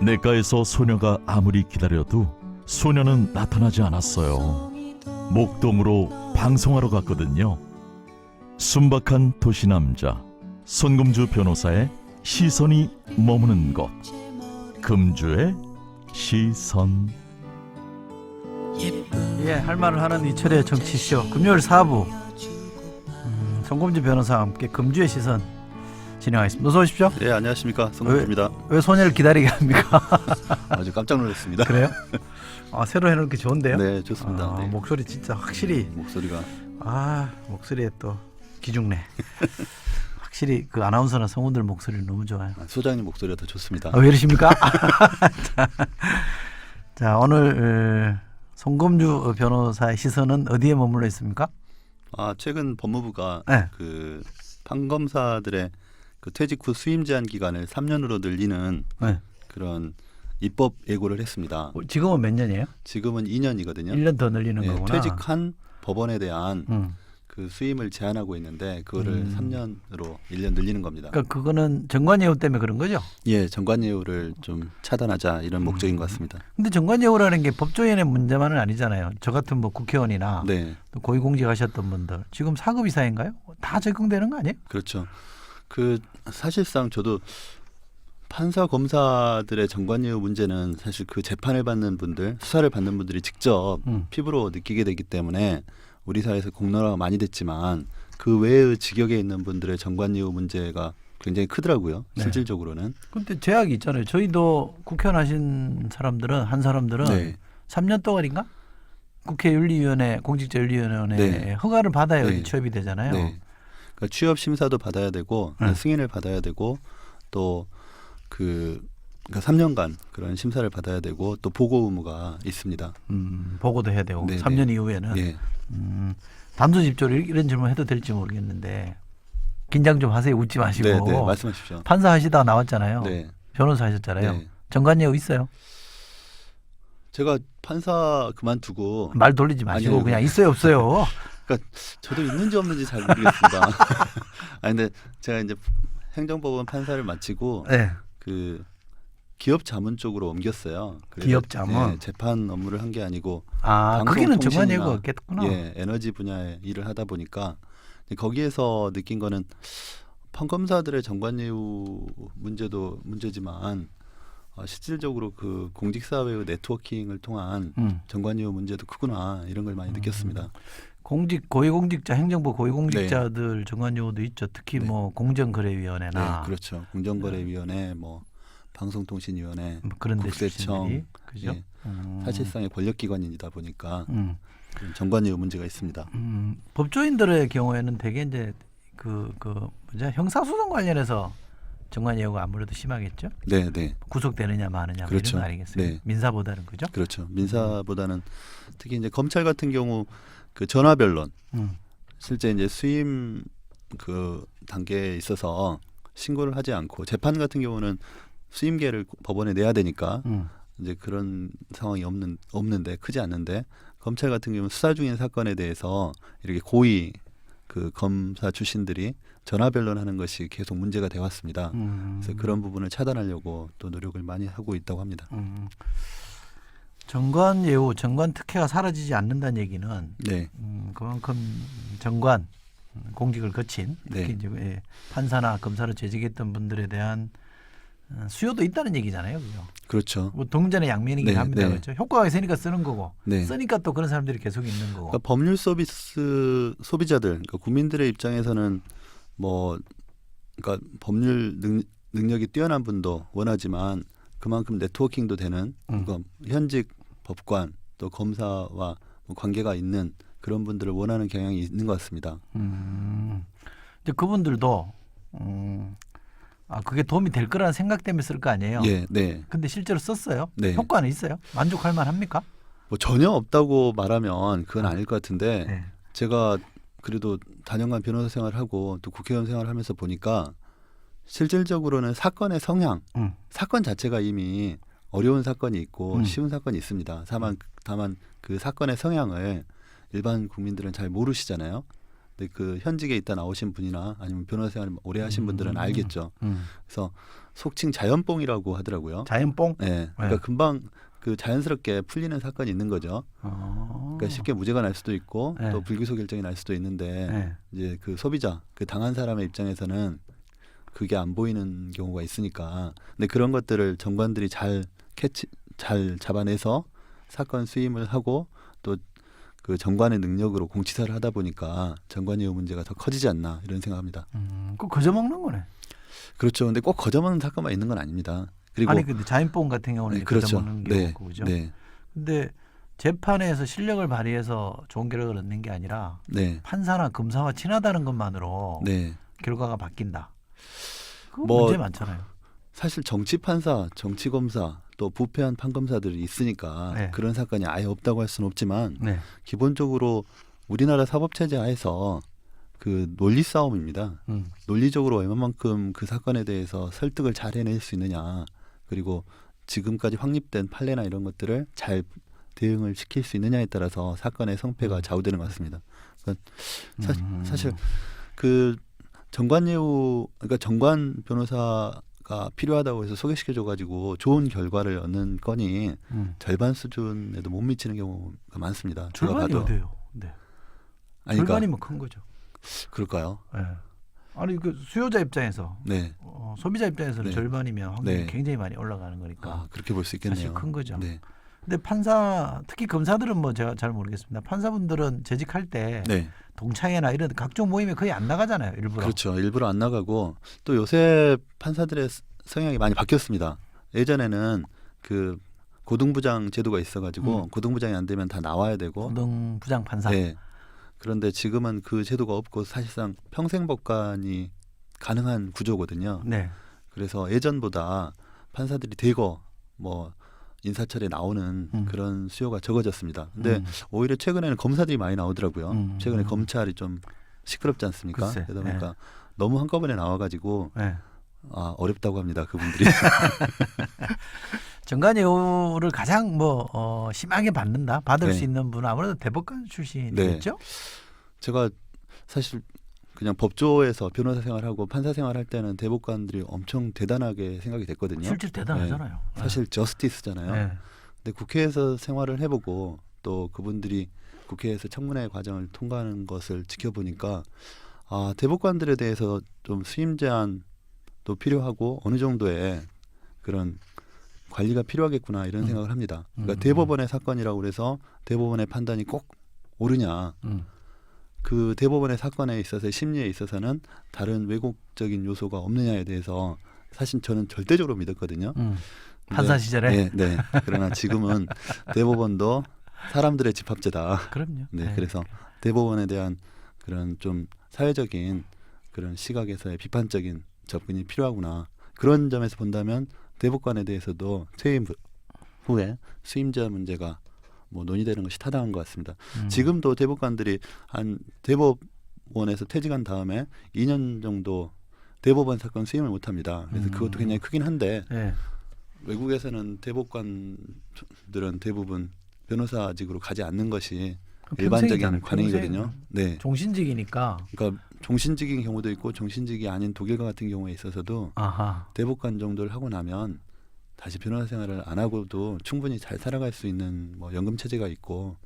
내과에서 소녀가 아무리 기다려도 소녀는 나타나지 않았어요. 목동으로 방송하러 갔거든요. 순박한 도시남자 손금주 변호사의 시선이 머무는 곳, 금주의 시선. 예, 할 말을 하는 이철의 정치쇼 금요일 4부 손금주 변호사와 함께 금주의 시선 진행하겠습니다. 어서 오십시오. 네, 안녕하십니까, 손금주입니다. 왜 소녀를 기다리게 합니까? 아주 깜짝 놀랐습니다. 그래요? 아, 새로 해놓기 좋은데요? 네, 좋습니다. 아, 네. 목소리 진짜 확실히 목소리가 목소리에 또 기중네. 확실히 그 아나운서나 성우들 목소리는 너무 좋아요. 소장님 목소리가 더 좋습니다. 왜 이러십니까? 자, 오늘 손금주 변호사의 시선은 어디에 머물러 있습니까? 최근 법무부가 네. 그 판검사들의 그 퇴직 후 수임 제한 기간을 3년으로 늘리는 네. 그런 입법 예고를 했습니다. 지금은 몇 년이에요? 지금은 2년이거든요. 1년 더 늘리는 거구나. 퇴직한 법원에 대한 음. 그 수임을 제한하고 있는데 그거를 3년으로 1년 늘리는 겁니다. 그러니까 그거는 정관예우 때문에 그런 거죠? 예, 정관예우를 좀 차단하자 이런 목적인 것 같습니다. 근데 정관예우라는 게 법조인의 문제만은 아니잖아요. 저 같은 뭐 국회의원이나 네, 또 고위공직 하셨던 분들 지금 사급 이사인가요? 다 적용되는 거 아니에요? 그렇죠. 그 사실상 저도 판사 검사들의 정관예우 문제는 사실 그 재판을 받는 분들, 수사를 받는 분들이 직접 피부로 느끼게 되기 때문에 우리 사회에서 공론화가 많이 됐지만 그 외의 직역에 있는 분들의 정관예우 문제가 굉장히 크더라고요. 네. 실질적으로는. 근데 제약이 있잖아요. 저희도 국회의원 하신 사람들은 한 사람들은 네. 3년 동안인가? 국회윤리위원회, 공직자윤리위원회 네. 허가를 받아야 네. 취업이 되잖아요. 네. 그러니까 취업 심사도 받아야 되고 승인을 받아야 되고 또 그러니까 3년간 그런 심사를 받아야 되고 또 보고 의무가 있습니다. 보고도 해야 되고 네, 3년 네. 이후에는 네. 단도직입적으로 이런 질문 해도 될지 모르겠는데 긴장 좀 하세요. 웃지 마시고. 네, 네. 말씀하십시오. 판사 하시다가 나왔잖아요. 네. 변호사 하셨잖아요. 네. 정관예우 있어요? 제가 판사 그만두고 말 돌리지 마시고 아니요. 그냥 있어요 없어요? 그러니까 저도 있는지 없는지 잘 모르겠습니다. 근데 제가 이제 행정법원 판사를 마치고 네. 그 기업 자문 쪽으로 옮겼어요. 그래서 기업 자문? 재판 업무를 한 게 아니고 거기는 방송통신이나, 정관예우가 없겠구나. 예, 에너지 분야의 일을 하다 보니까 거기에서 느낀 거는 판검사들의 정관예우 문제도 문제지만 실질적으로 그 공직사회의 네트워킹을 통한 정관예우 문제도 크구나 이런 걸 많이 느꼈습니다. 고위공직자 행정부 고위공직자들 정관예우도 있죠. 특히 네. 뭐 공정거래위원회나 네, 그렇죠. 공정거래위원회, 뭐 방송통신위원회, 뭐 그런 데 국세청, 출신들이 그죠? 예, 사실상의 권력기관이다 보니까 음. 정관예우 문제가 있습니다. 법조인들의 경우에는 대개 이제 형사소송 관련해서 정관예우가 아무래도 심하겠죠. 네, 네, 구속되느냐 마느냐 그렇죠. 이런 거 아니겠어요? 네. 민사보다는 그죠? 그렇죠. 민사보다는 특히 이제 검찰 같은 경우 그 전화 변론, 실제 이제 수임 그 단계에 있어서 신고를 하지 않고 재판 같은 경우는 수임계를 법원에 내야 되니까 이제 그런 상황이 없는데 크지 않는데 검찰 같은 경우는 수사 중인 사건에 대해서 이렇게 고위 그 검사 출신들이 전화 변론하는 것이 계속 문제가 돼 왔습니다. 그래서 그런 부분을 차단하려고 또 노력을 많이 하고 있다고 합니다. 정관예우, 정관특혜가 사라지지 않는다는 얘기는 네, 그만큼 정관 공직을 거친 네. 특히 이제 판사나 검사로 재직했던 분들에 대한 수요도 있다는 얘기잖아요. 그죠? 그렇죠. 뭐 동전의 양면이긴 네, 합니다. 네. 그렇죠? 효과가 있으니까 쓰는 거고 네. 쓰니까 또 그런 사람들이 계속 있는 거고. 그러니까 법률 서비스 소비자들, 그러니까 국민들의 입장에서는 뭐, 그러니까 법률 능력이 뛰어난 분도 원하지만 그만큼 네트워킹도 되는 그러니까 현직 법관 또 검사와 뭐 관계가 있는 그런 분들을 원하는 경향이 있는 것 같습니다. 근데 그분들도 그게 도움이 될 거라는 생각 때문에 쓸 거 아니에요. 예, 네. 근데 실제로 썼어요. 네. 효과는 있어요. 만족할 만합니까? 뭐 전혀 없다고 말하면 그건 아닐 것 같은데 네. 제가 그래도 다년간 변호사 생활하고 또 국회의원 생활하면서 보니까 실질적으로는 사건의 성향, 사건 자체가 이미 어려운 사건이 있고 쉬운 사건이 있습니다. 다만 그 사건의 성향을 일반 국민들은 잘 모르시잖아요. 근데 그 현직에 있다 나오신 분이나 아니면 변호사 생활 오래 하신 분들은 알겠죠. 그래서 속칭 자연뽕이라고 하더라고요. 자연뽕? 네, 그러니까 금방 그 자연스럽게 풀리는 사건이 있는 거죠. 그러니까 쉽게 무죄가 날 수도 있고 네. 또 불기소 결정이 날 수도 있는데 네. 이제 그 소비자, 그 당한 사람의 입장에서는 그게 안 보이는 경우가 있으니까. 근데 그런 것들을 정관들이 잘 잡아내서 사건 수임을 하고 또 그 정관의 능력으로 공치사를 하다 보니까 정관예우 문제가 더 커지지 않나 이런 생각합니다. 그거 거저먹는 거네. 그렇죠. 근데 꼭 거저먹는 사건만 있는 건 아닙니다. 그리고 아니 근데 자연뽕 같은 경우는 네, 이제 그렇죠. 거저먹는 네, 경우고 그죠. 네, 근데 재판에서 실력을 발휘해서 좋은 결과를 얻는 게 아니라 네, 판사나 검사와 친하다는 것만으로 네. 결과가 바뀐다. 그거 뭐 문제 많잖아요. 사실 정치 판사, 정치 검사 또 부패한 판검사들이 있으니까 네. 그런 사건이 아예 없다고 할 수는 없지만 네. 기본적으로 우리나라 사법 체제 하에서 그 논리 싸움입니다. 논리적으로 얼마만큼 그 사건에 대해서 설득을 잘 해낼 수 있느냐, 그리고 지금까지 확립된 판례나 이런 것들을 잘 대응을 시킬 수 있느냐에 따라서 사건의 성패가 좌우되는 것 같습니다. 그러니까 사실 그 정관예우, 그러니까 정관 변호사가 필요하다고 해서 소개시켜줘가지고 좋은 결과를 얻는 건이 절반 수준에도 못 미치는 경우가 많습니다. 제가 절반이 봐도. 어때요? 네. 아니, 그러니까 절반이면 큰 거죠. 그럴까요? 네. 아니 그 수요자 입장에서 네. 소비자 입장에서는 네. 절반이면 확률이 네. 굉장히 많이 올라가는 거니까 아, 그렇게 볼 수 있겠네요. 사실 큰 거죠. 네. 근데 판사 특히 검사들은 뭐 제가 잘 모르겠습니다. 판사분들은 재직할 때 네. 동창회나 이런 각종 모임에 거의 안 나가잖아요. 일부러. 그렇죠. 일부러 안 나가고 또 요새 판사들의 성향이 많이 바뀌었습니다. 예전에는 그 고등부장 제도가 있어가지고 고등부장이 안 되면 다 나와야 되고. 고등부장 판사. 네. 그런데 지금은 그 제도가 없고 사실상 평생법관이 가능한 구조거든요. 네. 그래서 예전보다 판사들이 대거 뭐 인사철에 나오는 그런 수요가 적어졌습니다. 근데 오히려 최근에는 검사들이 많이 나오더라고요. 최근에 검찰이 좀 시끄럽지 않습니까? 글쎄, 그러다 보니까 너무 한꺼번에 나와가지고 네. 어렵다고 합니다. 그분들이. 정관예우를 가장 심하게 받을 네. 수 있는 분은 아무래도 대법관 출신이겠죠? 제가 사실 그냥 법조에서 변호사 생활하고 판사 생활할 때는 대법관들이 엄청 대단하게 생각이 됐거든요. 실제 대단하잖아요. 네. 사실 저스티스잖아요. 네. 근데 국회에서 생활을 해보고 또 그분들이 국회에서 청문회 과정을 통과하는 것을 지켜보니까 대법관들에 대해서 좀 수임 제한도 필요하고 어느 정도의 그런 관리가 필요하겠구나 이런 생각을 합니다. 그러니까 대법원의 사건이라고 그래서 대법원의 판단이 꼭 옳으냐. 그 대법원의 사건에 있어서의 심리에 있어서는 다른 왜곡적인 요소가 없느냐에 대해서 사실 저는 절대적으로 믿었거든요. 판사 시절에? 네. 그러나 지금은 대법원도 사람들의 집합제다. 그럼요. 네, 그래서 대법원에 대한 그런 좀 사회적인 그런 시각에서의 비판적인 접근이 필요하구나. 그런 점에서 본다면 대법관에 대해서도 퇴임 후에 수임자 문제가 뭐 논의되는 것이 타당한 것 같습니다. 지금도 대법관들이 한 대법원에서 퇴직한 다음에 2년 정도 대법원 사건 수임을 못합니다. 그래서 그것도 굉장히 크긴 한데 네. 외국에서는 대법관들은 대부분 변호사직으로 가지 않는 것이 평생이잖아요. 일반적인 관행이거든요. 네. 종신직이니까. 그러니까 종신직인 경우도 있고 종신직이 아닌 독일과 같은 경우에 있어서도 아하. 대법관 정도를 하고 나면 다시 변호사 생활을 안 하고도 충분히 잘 살아갈 수 있는 뭐 연금 체제가 있고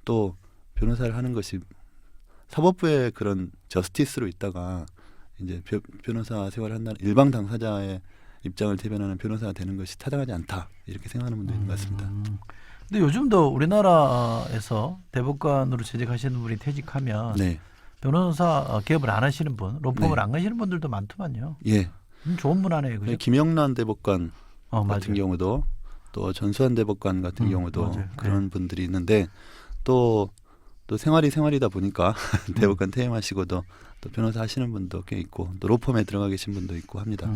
또 변호사를 하는 것이 사법부의 그런 저스티스로 있다가 이제 변호사 생활을 한다는 일방 당사자의 입장을 대변하는 변호사가 되는 것이 타당하지 않다 이렇게 생각하는 분도 있는 것 같습니다. 근데 요즘도 우리나라에서 대법관으로 재직하시는 분이 퇴직하면 네, 변호사 개업을 안 하시는 분, 로펌을 네. 안 가시는 분들도 많더만요. 예. 좋은 문화네요, 그죠? 김영란 대법관 같은 맞아요. 경우도 또 전수환 대법관 같은 경우도 맞아요. 그런 분들이 있는데 또 생활이 생활이다 보니까 대법관 퇴임하시고도 또 변호사 하시는 분도 꽤 있고 또 로펌에 들어가 계신 분도 있고 합니다.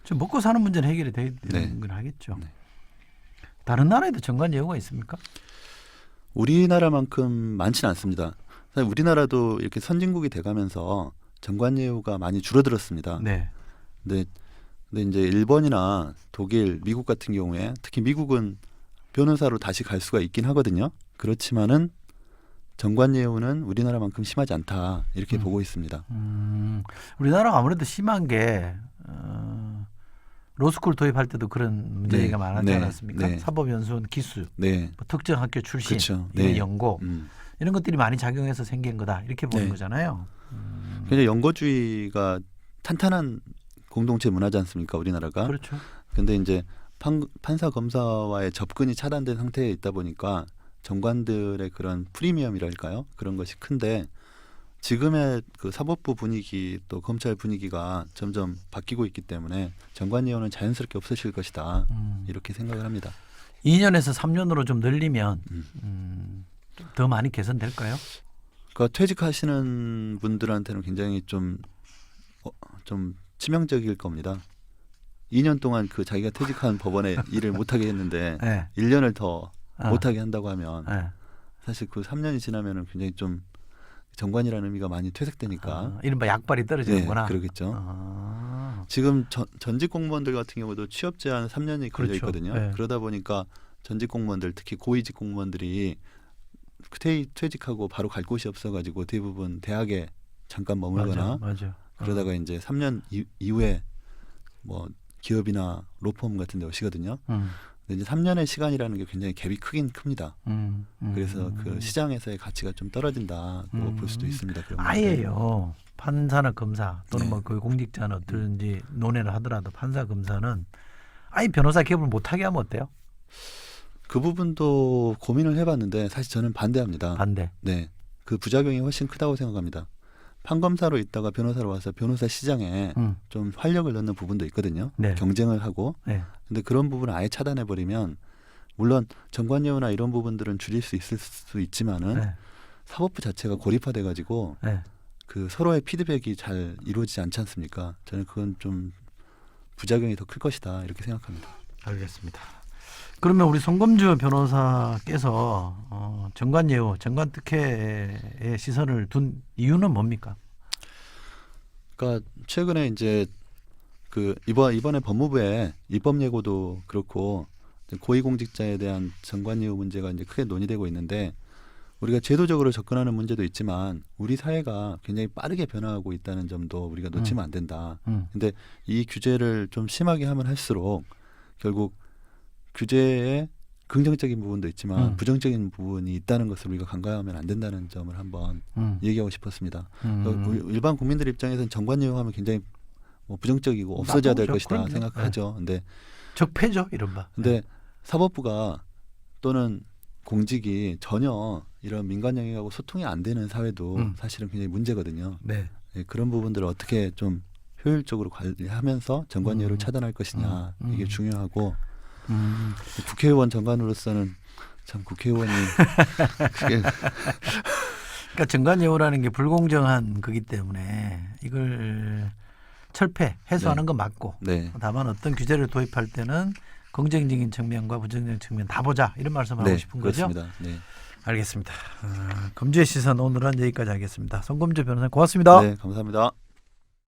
좀 먹고 사는 문제는 해결이 되는 네. 건 하겠죠. 네. 다른 나라에도 정관예우가 있습니까? 우리나라만큼 많지는 않습니다. 사실 우리나라도 이렇게 선진국이 돼가면서 정관예우가 많이 줄어들었습니다. 네. 근데 이제 일본이나 독일, 미국 같은 경우에 특히 미국은 변호사로 다시 갈 수가 있긴 하거든요. 그렇지만은 정관예우는 우리나라만큼 심하지 않다 이렇게 보고 있습니다. 우리나라가 아무래도 심한 게 로스쿨 도입할 때도 그런 문제 네, 얘기가 많았지 네, 않았습니까? 네. 사법연수원 기수, 네, 뭐 특정 학교 출신, 그렇죠. 이런 네. 연고 이런 것들이 많이 작용해서 생긴 거다 이렇게 보는 네. 거잖아요. 굉장히 연고주의가 탄탄한 공동체 문화지 않습니까, 우리나라가? 그렇죠. 근데 이제 판사 검사와의 접근이 차단된 상태에 있다 보니까 정관들의 그런 프리미엄이랄까요? 그런 것이 큰데 지금의 그 사법부 분위기 또 검찰 분위기가 점점 바뀌고 있기 때문에 정관예우는 자연스럽게 없어질 것이다 이렇게 생각을 합니다. 2년에서 3년으로 좀 늘리면 더 많이 개선될까요? 그러니까 퇴직하시는 분들한테는 굉장히 좀 치명적일 겁니다. 2년 동안 그 자기가 퇴직한 법원에 일을 못하게 했는데 네. 1년을 더 아. 못하게 한다고 하면 네. 사실 그 3년이 지나면은 굉장히 좀 정관이라는 의미가 많이 퇴색되니까 이른바 약발이 떨어지는구나. 네, 그러겠죠. 아. 지금 전직 공무원들 같은 경우도 취업 제한 3년이 걸려 그렇죠. 있거든요. 네. 그러다 보니까 전직 공무원들 특히 고위직 공무원들이 퇴직하고 바로 갈 곳이 없어가지고 대부분 대학에 잠깐 머물거나 맞아. 그러다가 이제 3년 이후에 뭐 기업이나 로펌 같은 데 오시거든요. 근데 이제 3년의 시간이라는 게 굉장히 갭이 크긴 큽니다. 그래서 그 시장에서의 가치가 좀 떨어진다고 볼 수도 있습니다. 그런 아예요. 판사나 검사 또는 네. 뭐 그 공직자는 어떤지 논의를 하더라도 판사 검사는 아예 변호사 기업을 못하게 하면 어때요? 그 부분도 고민을 해봤는데 사실 저는 반대합니다. 반대. 네, 그 부작용이 훨씬 크다고 생각합니다. 판검사로 있다가 변호사로 와서 변호사 시장에 좀 활력을 넣는 부분도 있거든요. 네. 경쟁을 하고. 네. 근데 그런 부분을 아예 차단해 버리면 물론 정관예우나 이런 부분들은 줄일 수 있을 수 있지만은 네. 사법부 자체가 고립화돼 가지고 네. 그 서로의 피드백이 잘 이루어지지 않지 않습니까? 저는 그건 좀 부작용이 더 클 것이다 이렇게 생각합니다. 알겠습니다. 그러면 우리 송검주 변호사께서 정관예우, 정관특혜의 시선을 둔 이유는 뭡니까? 그러니까 최근에 이제 그 이번에 법무부에 입법 예고도 그렇고 고위공직자에 대한 정관예우 문제가 이제 크게 논의되고 있는데 우리가 제도적으로 접근하는 문제도 있지만 우리 사회가 굉장히 빠르게 변화하고 있다는 점도 우리가 놓치면 안 된다. 근데 이 규제를 좀 심하게 하면 할수록 결국 규제에 긍정적인 부분도 있지만 부정적인 부분이 있다는 것을 우리가 간과하면 안 된다는 점을 한번 얘기하고 싶었습니다. 일반 국민들 입장에서는 정관예우하면 굉장히 뭐 부정적이고 없어져야 될 나쁘죠. 것이다 그럼요. 생각하죠. 근데 적폐죠, 이른바. 근데 사법부가 또는 공직이 전혀 이런 민간 영역하고 소통이 안 되는 사회도 사실은 굉장히 문제거든요. 네. 예, 그런 부분들을 어떻게 좀 효율적으로 관리하면서 정관예우를 차단할 것이냐 이게 중요하고 국회의원 정관으로서는 참 국회의원이 그게 그러니까 정관예우라는 게 불공정한 거기 때문에 이걸 해소하는 건 맞고 네. 다만 어떤 규제를 도입할 때는 긍정적인 측면과 부정적인 측면 다 보자 이런 말씀을 하고 싶은 거죠. 그렇습니다. 네. 알겠습니다. 검주의 시선 오늘은 여기까지 하겠습니다. 송검주 변호사님 고맙습니다. 네, 감사합니다.